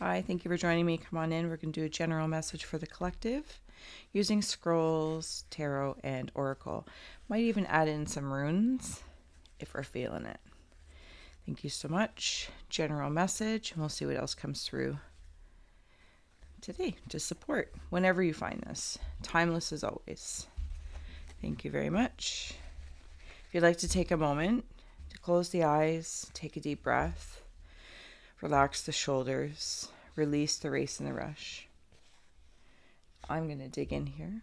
Hi, thank you for joining me. Come on in. We're going to do a general message for the collective using scrolls, tarot, and oracle. Might even add in some runes if we're feeling it. Thank you so much. General message, and we'll see what else comes through today to support whenever you find this. Timeless as always. Thank you very much. If you'd like to take a moment to close the eyes, take a deep breath. Relax the shoulders, release the race and the rush. I'm going to dig in here.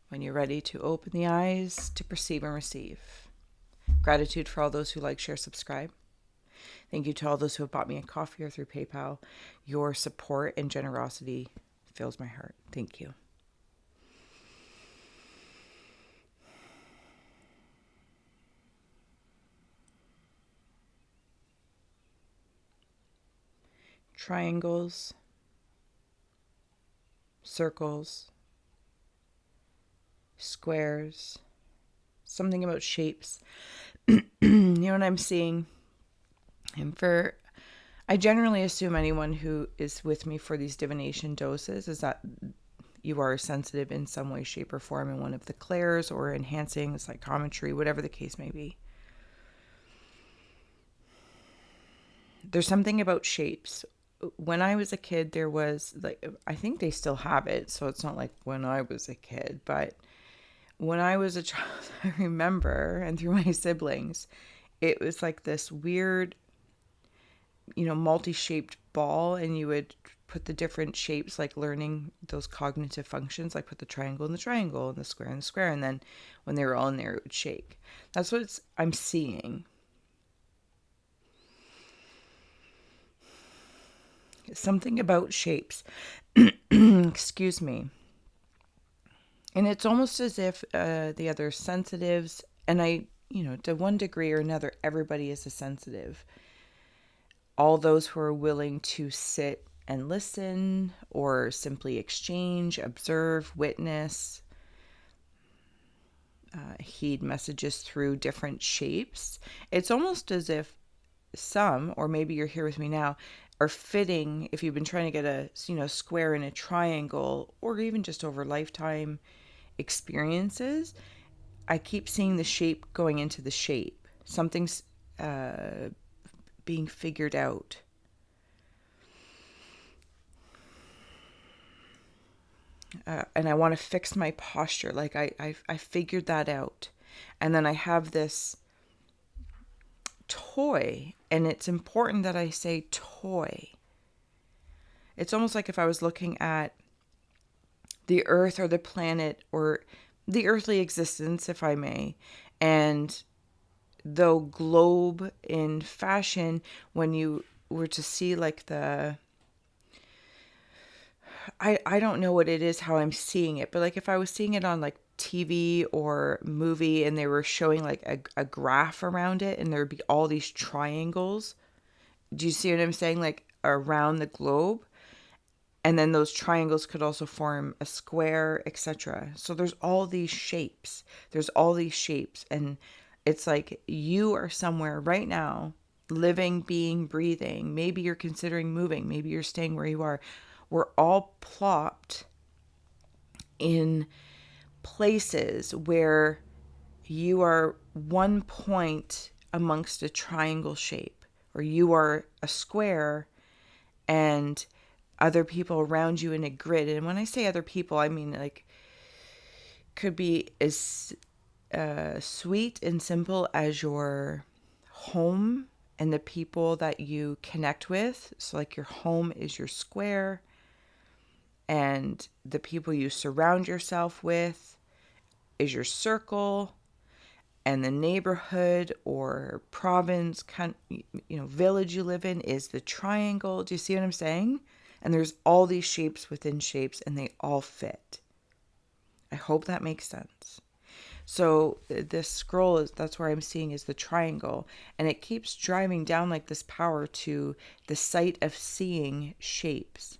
When you're ready to open the eyes to perceive and receive. Gratitude for all those who like, share, subscribe. Thank you to all those who have bought me a coffee or through PayPal. Your support and generosity fills my heart. Thank you. Triangles, circles, squares, something about shapes. You know what I'm seeing? And I generally assume anyone who is with me for these divination doses is that you are sensitive in some way, shape, or form in one of the clairs or enhancing psychometry, whatever the case may be. There's something about shapes. When I was a kid, there was I think they still have it, so it's not like when I was a kid, but when I was a child, I remember, and through my siblings, it was like this weird, multi-shaped ball, and you would put the different shapes, like learning those cognitive functions, like put the triangle in the triangle and the square in the square, and then when they were all in there, it would shake. That's what I'm seeing. Something about shapes. Excuse me. And it's almost as if the other sensitives, and to one degree or another, everybody is a sensitive. All those who are willing to sit and listen or simply exchange, observe, witness, heed messages through different shapes. It's almost as if some, or maybe you're here with me now, are fitting, if you've been trying to get a square in a triangle, or even just over lifetime experiences, I keep seeing the shape going into the shape. Something's being figured out. And I want to fix my posture. Like I figured that out. And then I have this toy, and it's important that I say toy. It's almost like if I was looking at the earth or the planet or the earthly existence, if I may, and though globe in fashion, when you were to see like I don't know what it is, how I'm seeing it, but like if I was seeing it on like TV or movie and they were showing like a graph around it and there would be all these triangles. Do you see what I'm saying? Like around the globe. And then those triangles could also form a square, etc. So there's all these shapes. And it's like you are somewhere right now, living, being, breathing. Maybe you're considering moving. Maybe you're staying where you are. We're all plopped in places where you are one point amongst a triangle shape, or you are a square and other people around you in a grid. And when I say other people, I mean like could be as sweet and simple as your home and the people that you connect with. So like your home is your square, and the people you surround yourself with is your circle, and the neighborhood or province, village you live in is the triangle. Do you see what I'm saying? And there's all these shapes within shapes, and they all fit. I hope that makes sense. So this scroll that's where I'm seeing is the triangle, and it keeps driving down like this power to the sight of seeing shapes.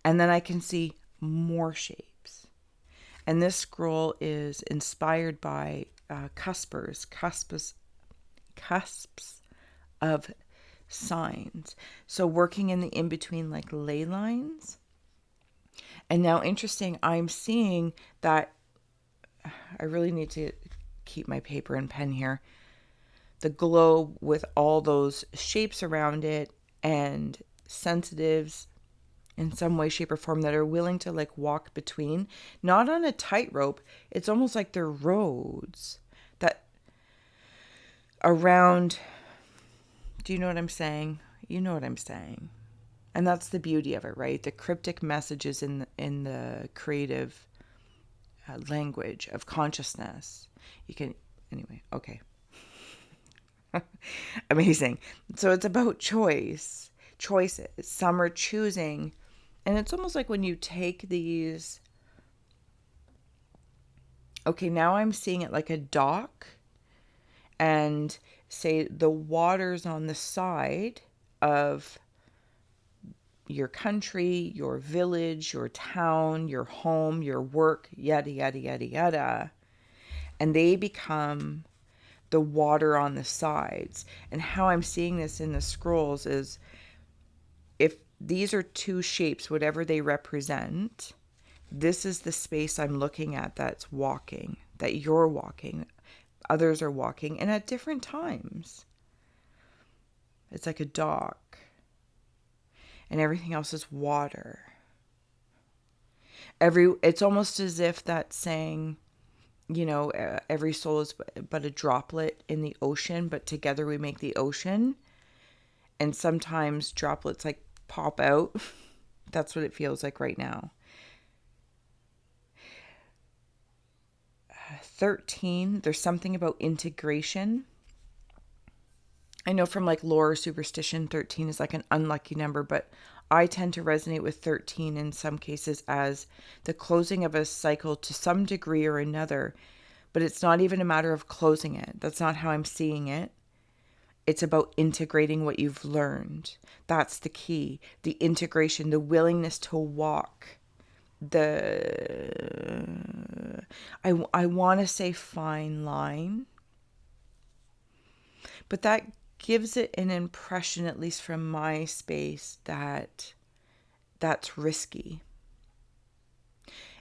And then I can see more shapes. And this scroll is inspired by cusps of signs. So working in the in-between like ley lines. And now interesting, I'm seeing that I really need to keep my paper and pen here. The globe with all those shapes around it and sensitives in some way, shape, or form that are willing to like walk between, not on a tightrope. It's almost like they're roads that around. Do you know what I'm saying? You know what I'm saying. And that's the beauty of it, right? The cryptic messages in the creative language of consciousness. You can, anyway, okay. Amazing. So it's about choices. Some are choosing. And it's almost like when you take these. Okay, now I'm seeing it like a dock. And say the water's on the side of your country, your village, your town, your home, your work, yada, yada, yada, yada. And they become the water on the sides. And how I'm seeing this in the scrolls is if these are two shapes, whatever they represent, this is the space I'm looking at that's walking, that you're walking, others are walking, and at different times. It's like a dock. And everything else is water. It's almost as if that's saying, you know, every soul is but a droplet in the ocean, but together we make the ocean. And sometimes droplets like pop out. That's what it feels like right now. 13, there's something about integration. I know from like lore or superstition, 13 is like an unlucky number, but I tend to resonate with 13 in some cases as the closing of a cycle to some degree or another. But it's not even a matter of closing it. That's not how I'm seeing it. It's about integrating what you've learned. That's the key. The integration, the willingness to walk. I want to say fine line. But that gives it an impression, at least from my space, that that's risky.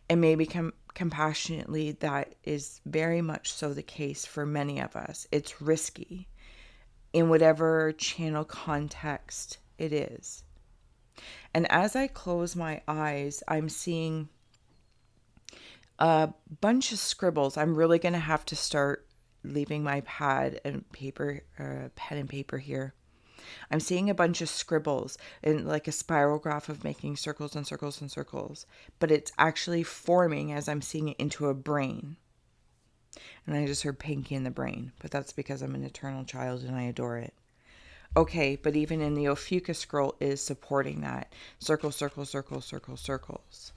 And maybe compassionately, that is very much so the case for many of us. It's risky in whatever channel context it is. And as I close my eyes, I'm seeing a bunch of scribbles. I'm really going to have to start leaving my pad and paper, pen and paper here. I'm seeing a bunch of scribbles in like a spiral graph of making circles and circles and circles, but it's actually forming as I'm seeing it into a brain. And I just heard Pinky in the brain, but that's because I'm an eternal child and I adore it. Okay, but even in the Ophiuchus scroll is supporting that. Circle, circle, circle, circle, circles.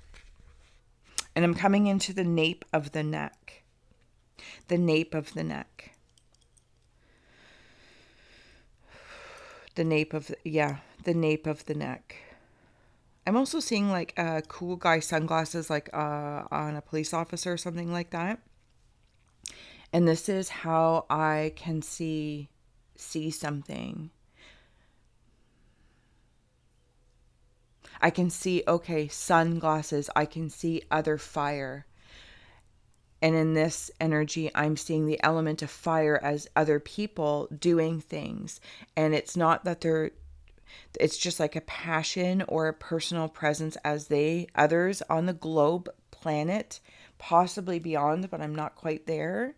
And I'm coming into the nape of the neck. The nape of the neck. The nape of the neck. I'm also seeing like cool guy sunglasses like on a police officer or something like that. And this is how I can see something. I can see, okay, sunglasses. I can see other fire. And in this energy, I'm seeing the element of fire as other people doing things. And it's not that it's just like a passion or a personal presence as others on the globe, planet, possibly beyond, but I'm not quite there.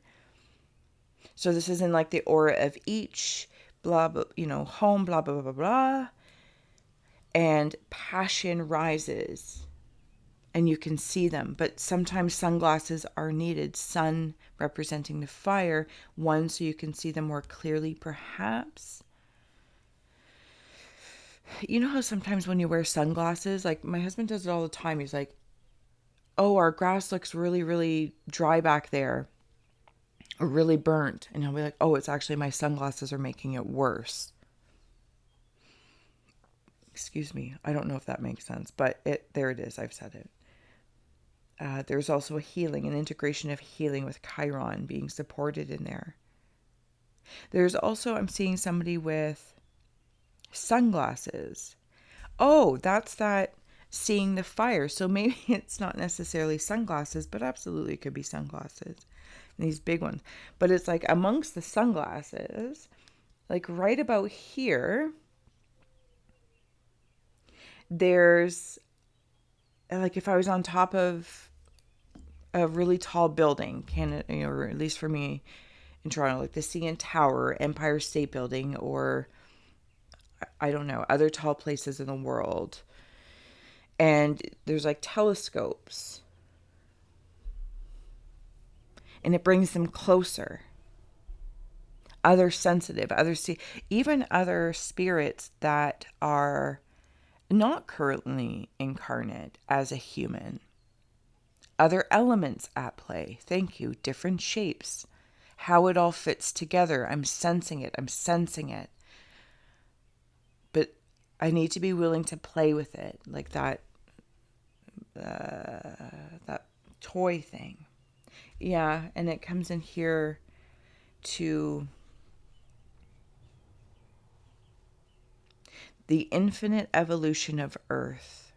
So this is in like the aura of each, blah, blah, home, blah, blah, blah, blah, blah. And passion rises. And you can see them, but sometimes sunglasses are needed. Sun representing the fire, one so you can see them more clearly, perhaps. You know how sometimes when you wear sunglasses, like my husband does it all the time. He's like, oh, our grass looks really, really dry back there, or really burnt. And he'll be like, oh, it's actually my sunglasses are making it worse. Excuse me. I don't know if that makes sense, but there it is. I've said it. There's also a healing, an integration of healing with Chiron being supported in there. There's also, I'm seeing somebody with Sunglasses. Oh, that's that seeing the fire. So maybe it's not necessarily sunglasses, but absolutely it could be sunglasses. And these big ones. But it's like amongst the sunglasses, like right about here, there's like if I was on top of a really tall building, Canada, or at least for me in Toronto, like the CN Tower, Empire State Building, or I don't know, other tall places in the world. And there's like telescopes. And it brings them closer. Other sensitive, even other spirits that are not currently incarnate as a human. Other elements at play. Thank you. Different shapes. How it all fits together. I'm sensing it. But I need to be willing to play with it. Like that toy thing. Yeah, and it comes in here to the infinite evolution of Earth.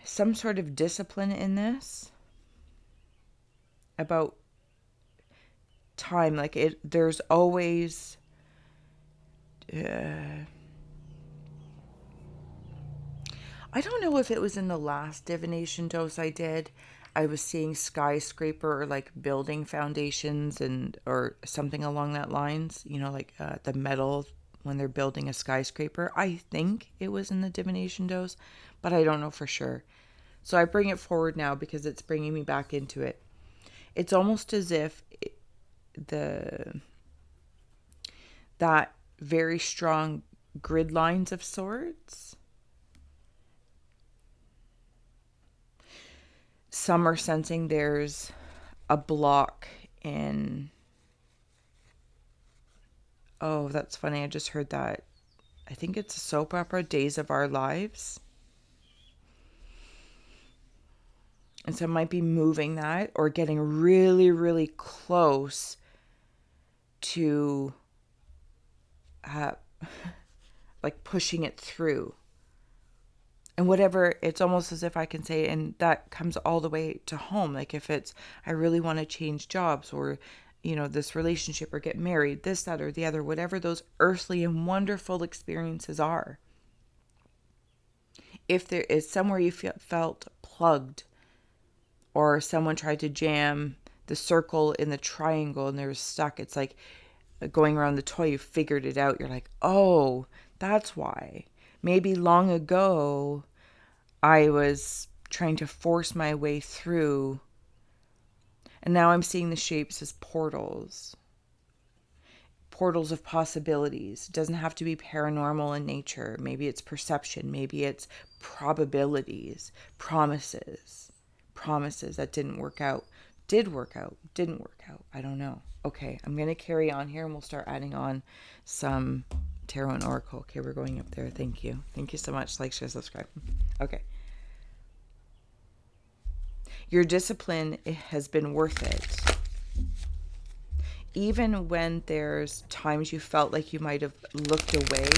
Some sort of discipline in this about time. Like there's always I don't know if it was in the last divination dose I did. I was seeing skyscraper or like building foundations and or something along that lines. Like the metal when they're building a skyscraper. I think it was in the divination dose, but I don't know for sure. So I bring it forward now because it's bringing me back into it. It's almost as if that very strong grid lines of sorts. Some are sensing there's a block in... Oh, that's funny. I just heard that. I think it's a soap opera, Days of Our Lives. And so it might be moving that or getting really, really close to like pushing it through. And whatever, it's almost as if I can say, and that comes all the way to home. Like if it's, I really want to change jobs or, this relationship or get married, this, that, or the other, whatever those earthly and wonderful experiences are. If there is somewhere you felt plugged or someone tried to jam the circle in the triangle and they were stuck, it's like going around the toy, you figured it out. You're like, oh, that's why. Maybe long ago, I was trying to force my way through, and now I'm seeing the shapes as portals. Portals of possibilities. It doesn't have to be paranormal in nature. Maybe it's perception. Maybe it's probabilities, promises that didn't work out. Did work out, didn't work out. I don't know. Okay, I'm going to carry on here and we'll start adding on some tarot and oracle. Okay, we're going up there. Thank you. Thank you so much. Like, share, subscribe. Okay. Your discipline has been worth it. Even when there's times you felt like you might have looked away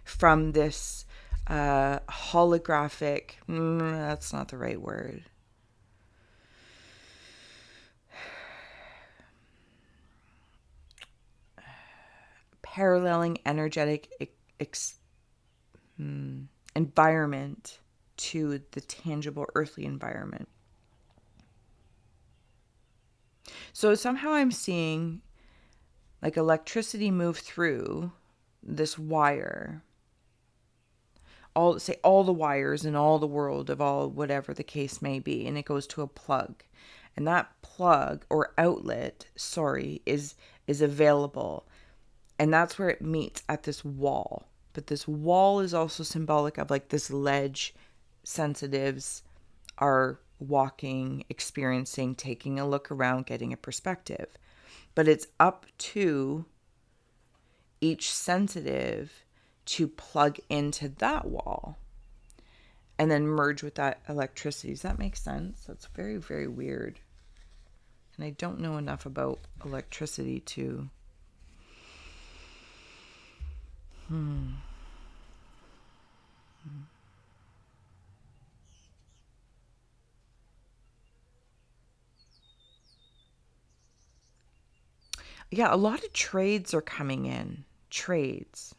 from this holographic, that's not the right word. Paralleling energetic environment to the tangible earthly environment. So somehow I'm seeing like electricity move through this wire. All the wires in all the world of all whatever the case may be, and it goes to a plug. And that plug or outlet, is available. And that's where it meets at this wall. But this wall is also symbolic of like this ledge sensitives are walking, experiencing, taking a look around, getting a perspective. But it's up to each sensitive to plug into that wall and then merge with that electricity. Does that make sense? That's very, very weird. And I don't know enough about electricity to... Yeah, a lot of trades are coming in. Trades.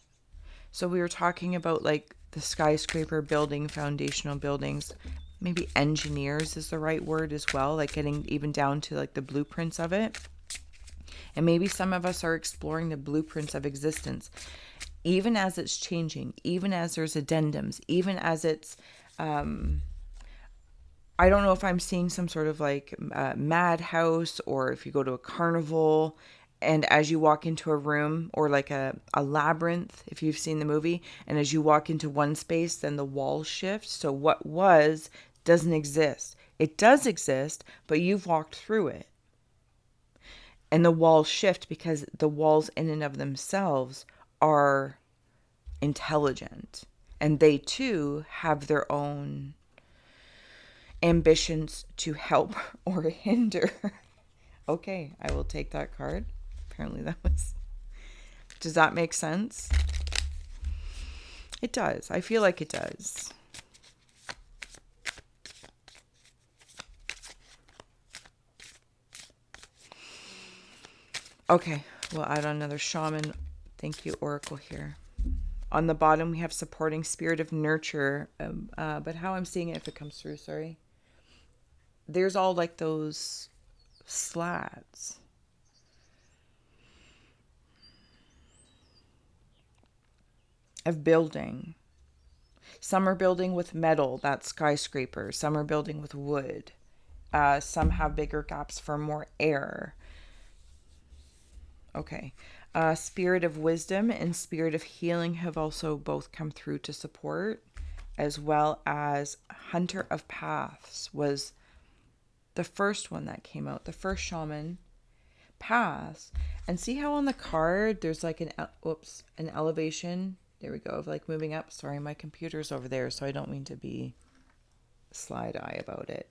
So we were talking about like the skyscraper building, foundational buildings. Maybe engineers is the right word as well, like getting even down to like the blueprints of it. And maybe some of us are exploring the blueprints of existence, even as it's changing, even as there's addendums, even as it's, I don't know if I'm seeing some sort of like madhouse, or if you go to a carnival and as you walk into a room, or like a labyrinth, if you've seen the movie, and as you walk into one space, then the walls shift. So what was doesn't exist. It does exist, but you've walked through it. And the walls shift because the walls in and of themselves are intelligent. And they too have their own ambitions to help or hinder. Okay, I will take that card. Apparently that was... Does that make sense? It does. I feel like it does. Okay, we'll add on another shaman. Thank you, Oracle, here. On the bottom, we have supporting spirit of nurture. But how I'm seeing it, if it comes through, sorry. There's all like those slats. Of building. Some are building with metal, that's skyscraper. Some are building with wood. Some have bigger gaps for more air. Okay. Spirit of wisdom and spirit of healing have also both come through to support, as well as hunter of paths was the first one that came out. The first shaman, paths. And see how on the card there's like an elevation. There we go, of like moving up. Sorry, my computer's over there, so I don't mean to be slide-eye about it.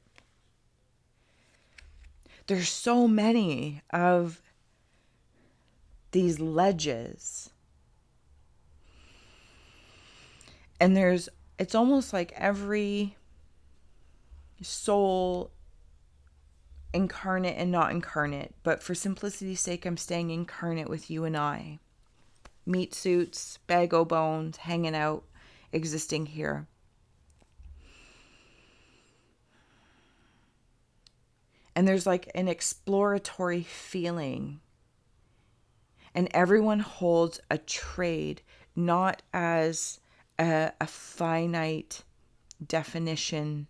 There's so many of these ledges. And it's almost like every soul, incarnate and not incarnate, but for simplicity's sake, I'm staying incarnate with you and I. Meat suits, bag o' bones, hanging out, existing here. And there's like an exploratory feeling. And everyone holds a trade, not as a finite definition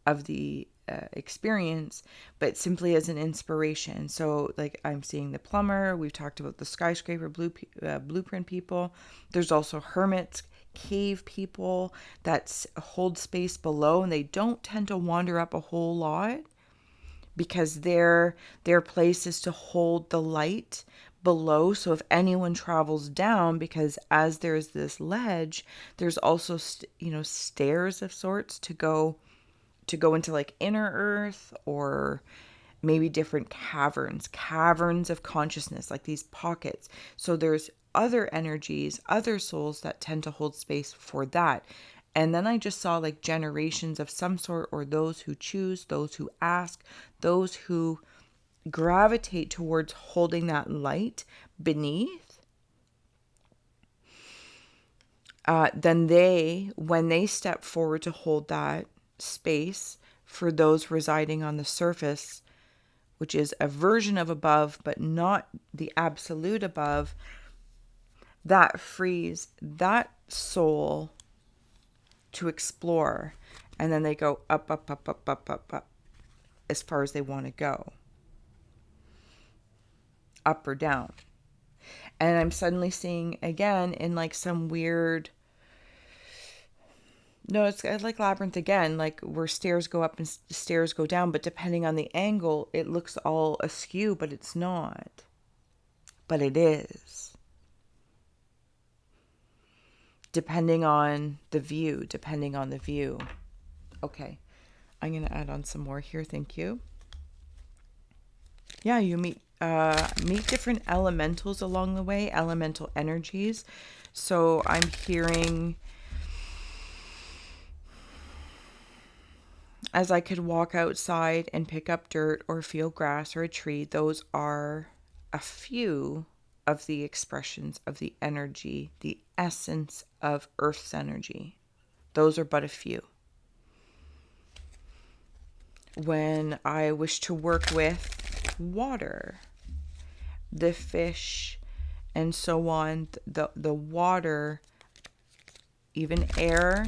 of the experience, but simply as an inspiration. So like I'm seeing the plumber, we've talked about the skyscraper blueprint people. There's also hermits, cave people that hold space below, and they don't tend to wander up a whole lot because their place is to hold the light below. So if anyone travels down, because as there's this ledge, there's also stairs of sorts to go into like inner earth, or maybe different caverns of consciousness, like these pockets. So there's other energies, other souls that tend to hold space for that. And then I just saw like generations of some sort, or those who choose, those who ask, those who gravitate towards holding that light beneath. Then when they step forward to hold that space for those residing on the surface, which is a version of above, but not the absolute above, that frees that soul to explore. And then they go up, up, up, up, up, up, up, as far as they want to go. Up or down. And I'm suddenly seeing again in like some weird... No, it's like labyrinth again, like where stairs go up and stairs go down, but depending on the angle, it looks all askew, but it's not. But it is. Depending on the view. Okay, I'm going to add on some more here. Thank you. Yeah, you meet different elementals along the way, elemental energies. So I'm hearing, as I could walk outside and pick up dirt or feel grass or a tree, those are a few of the expressions of the energy, the essence of Earth's energy. Those are but a few. When I wish to work with water, the fish, and so on, the water, even air,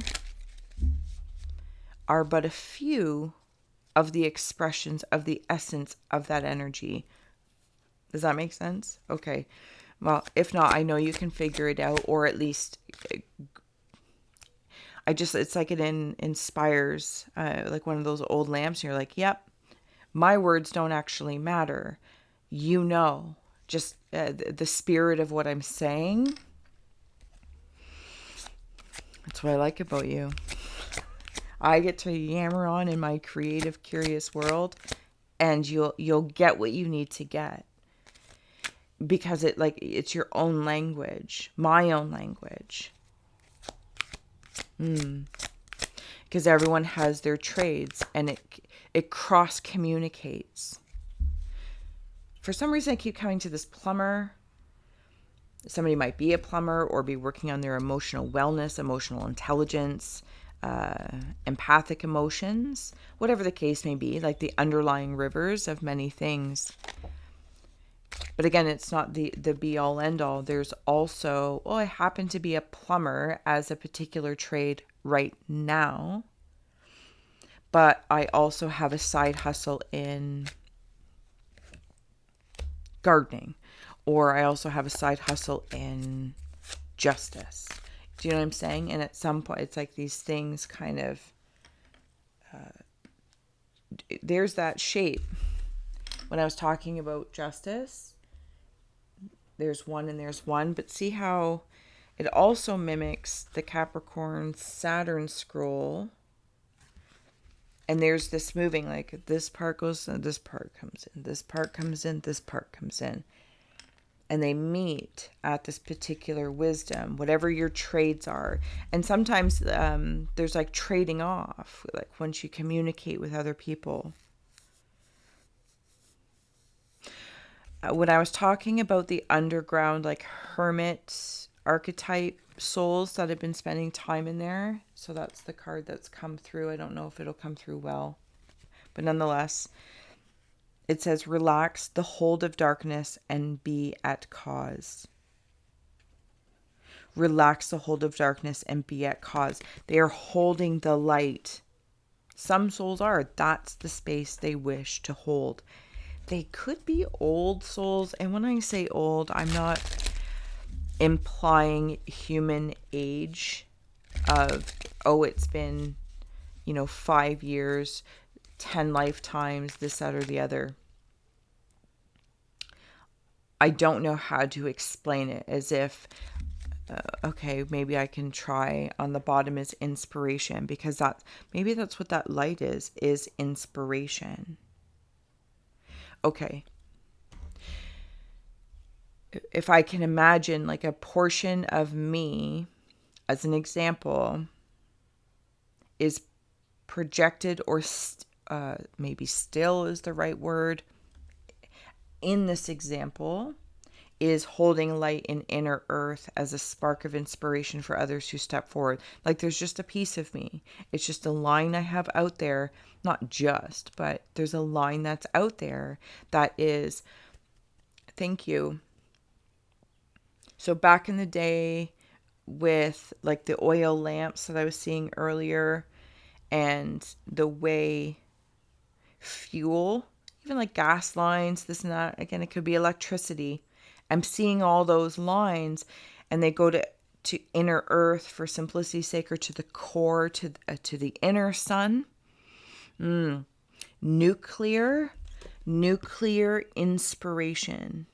are but a few of the expressions of the essence of that energy. Does that make sense? Okay. Well, if not, I know you can figure it out, or at least it's like it inspires, like one of those old lamps. And you're like, yep, my words don't actually matter. You know, just the spirit of what I'm saying. That's what I like about you. I get to yammer on in my creative, curious world, and you'll get what you need to get, because it's your own language, my own language. Because everyone has their trades, and it cross communicates. For some reason, I keep coming to this plumber. Somebody might be a plumber or be working on their emotional wellness, emotional intelligence, empathic emotions, whatever the case may be, like the underlying rivers of many things. But again, it's not the be all end all. There's also, I happen to be a plumber as a particular trade right now, but I also have a side hustle in gardening, or I also have a side hustle in justice. Do you know what I'm saying? And at some point, it's like these things kind of, there's that shape. When I was talking about justice, there's one and there's one, but see how it also mimics the Capricorn Saturn scroll. And there's this moving, like this part goes, this part comes in, this part comes in, this part comes in. And they meet at this particular wisdom, whatever your trades are. And sometimes there's like trading off, like once you communicate with other people. When I was talking about the underground, like hermit archetype souls that have been spending time in there, so that's the card that's come through. I don't know if it'll come through well, but nonetheless, it says, relax the hold of darkness and be at cause. Relax the hold of darkness and be at cause. They are holding the light. Some souls are. That's the space they wish to hold. They could be old souls. And when I say old, I'm not implying human age of, it's been, 5 years, 10 lifetimes, this, that, or the other. I don't know how to explain it, as if, okay, maybe I can try. On the bottom is inspiration, because maybe that's what that light is inspiration. Okay. If I can imagine like a portion of me, as an example, is projected, or maybe still is the right word, in this example, is holding light in inner earth as a spark of inspiration for others who step forward. Like there's just a piece of me. It's just a line I have out there. Not just, but there's a line that's out there that is, thank you. So back in the day, with like the oil lamps that I was seeing earlier, and the way fuel, even like gas lines, this and that, again, it could be electricity. I'm seeing all those lines, and they go to inner earth for simplicity's sake, or to the core, to the inner sun. Nuclear inspiration.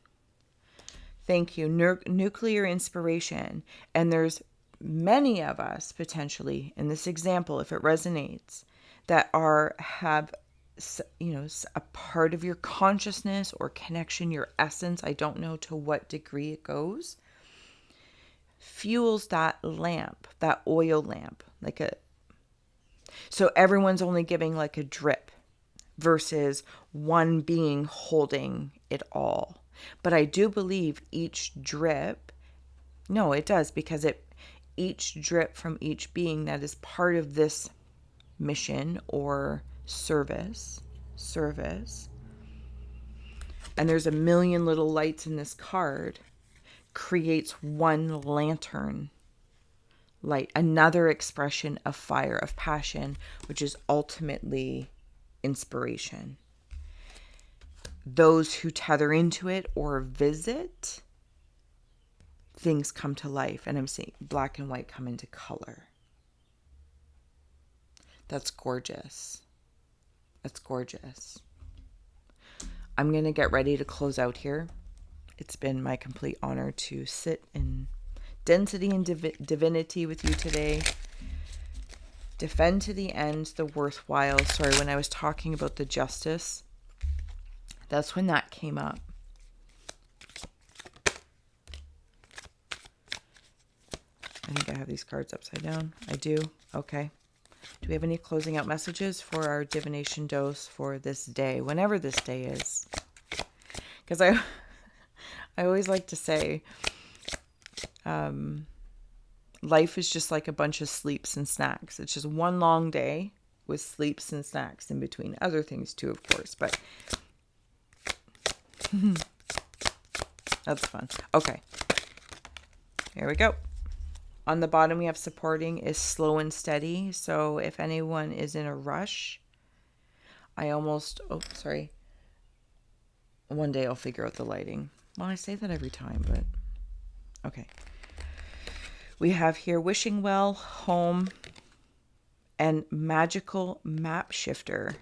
Thank you. Nuclear inspiration. And there's many of us potentially in this example, if it resonates, that have a part of your consciousness or connection, your essence, I don't know to what degree it goes, fuels that lamp, that oil lamp, so everyone's only giving like a drip versus one being holding it all. But I do believe each drip, no, it does, because each drip from each being that is part of this mission or service, and there's a million little lights in this card, creates one lantern light, another expression of fire, of passion, which is ultimately inspiration. Those who tether into it or visit, things come to life. And I'm seeing black and white come into color. That's gorgeous. That's gorgeous. I'm going to get ready to close out here. It's been my complete honor to sit in density and divinity with you today. Defend to the end the worthwhile. Sorry, when I was talking about the justice, that's when that came up. I think I have these cards upside down. I do. Okay. Do we have any closing out messages for our divination dose for this day, whenever this day is? Because I always like to say, life is just like a bunch of sleeps and snacks. It's just one long day with sleeps and snacks in between. Other things too, of course, but that's fun. Okay. Here we go. On the bottom, we have supporting is slow and steady. So if anyone is in a rush, one day I'll figure out the lighting. Well, I say that every time, but okay. We have here wishing well, home, and magical map shifter.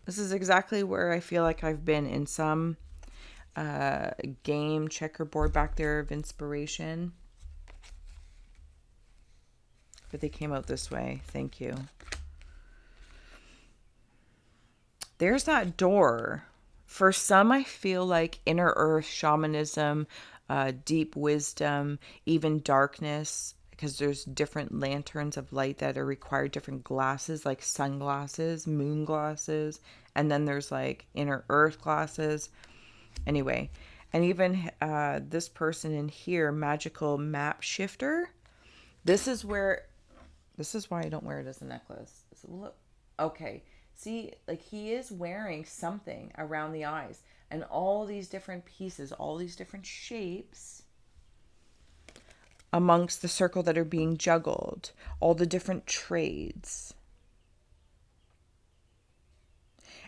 This is exactly where I feel like I've been in some game checkerboard back there of inspiration. But they came out this way. Thank you. There's that door. For some, I feel like inner earth, shamanism, deep wisdom, even darkness, because there's different lanterns of light that are required, different glasses, like sunglasses, moon glasses, and then there's like inner earth glasses. Anyway, and even this person in here, magical map shifter. This is why I don't wear it as a necklace. So look, okay. See, like he is wearing something around the eyes and all these different pieces, all these different shapes amongst the circle that are being juggled, all the different trades.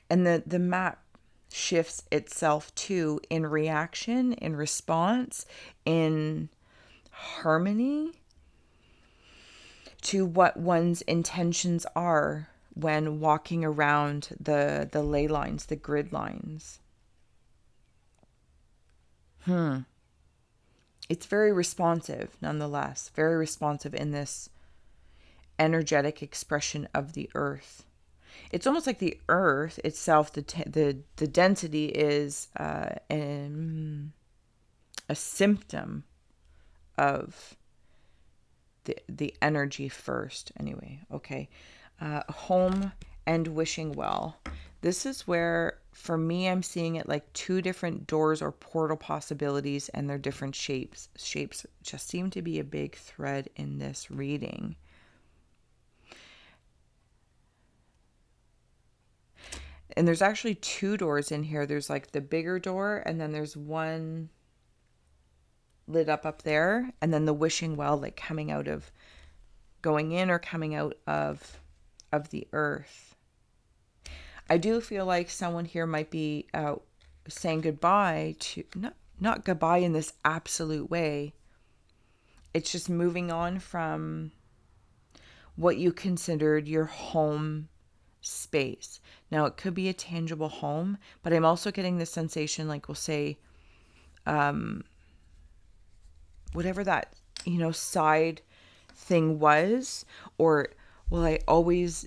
And the map shifts itself too in reaction, in response, in harmony to what one's intentions are when walking around the ley lines, the grid lines. It's very responsive, nonetheless. Very responsive in this energetic expression of the earth. It's almost like the earth itself, the density is a symptom of the energy first. Anyway, okay. Home and wishing well. This is where, for me, I'm seeing it like two different doors or portal possibilities, and they're different shapes. Shapes just seem to be a big thread in this reading. And there's actually two doors in here. There's like the bigger door, and then there's one lit up there, and then the wishing well, like coming out of, going in or coming out of the earth. I do feel like someone here might be saying goodbye to, not goodbye in this absolute way. It's just moving on from what you considered your home space. Now, it could be a tangible home, but I'm also getting the sensation, like we'll say, whatever that, side thing was, or, well, I always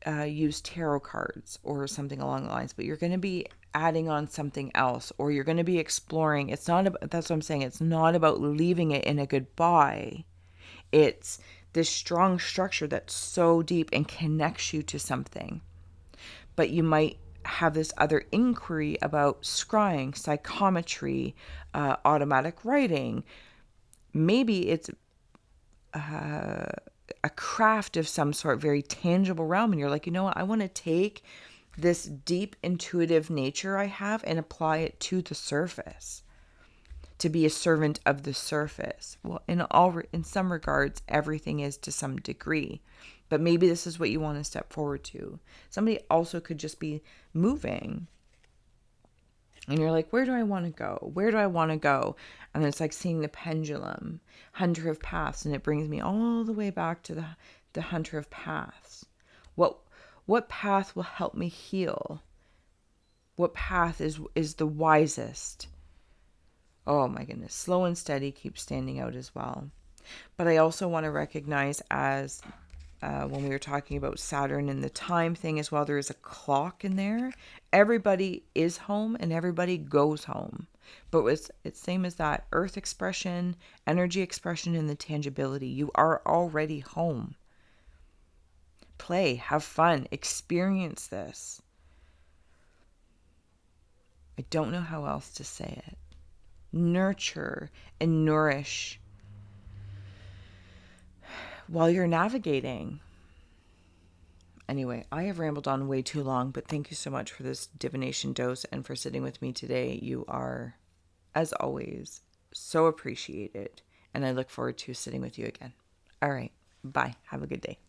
use tarot cards or something along the lines, but you're going to be adding on something else, or you're going to be exploring. It's not about, that's what I'm saying. It's not about leaving it in a goodbye. It's this strong structure that's so deep and connects you to something. But you might have this other inquiry about scrying, psychometry, automatic writing. Maybe it's a craft of some sort, very tangible realm, and you're like, you know what, I want to take this deep intuitive nature I have and apply it to the surface, to be a servant of the surface. Well, in some regards, everything is to some degree, but maybe this is what you want to step forward to. Somebody also could just be moving, and you're like, where do I want to go? Where do I want to go? And it's like seeing the pendulum, Hunter of Paths, and it brings me all the way back to the Hunter of Paths. What path will help me heal? What path is the wisest? Oh my goodness. Slow and steady keeps standing out as well. But I also want to recognize, as when we were talking about Saturn and the time thing as well, there is a clock in there. Everybody is home and everybody goes home. But it's same as that earth expression, energy expression, and the tangibility. You are already home. Play, have fun, experience this. I don't know how else to say it. Nurture and nourish while you're navigating. Anyway, I have rambled on way too long, but thank you so much for this divination dose and for sitting with me today. You are, as always, so appreciated, and I look forward to sitting with you again. All right, bye. Have a good day.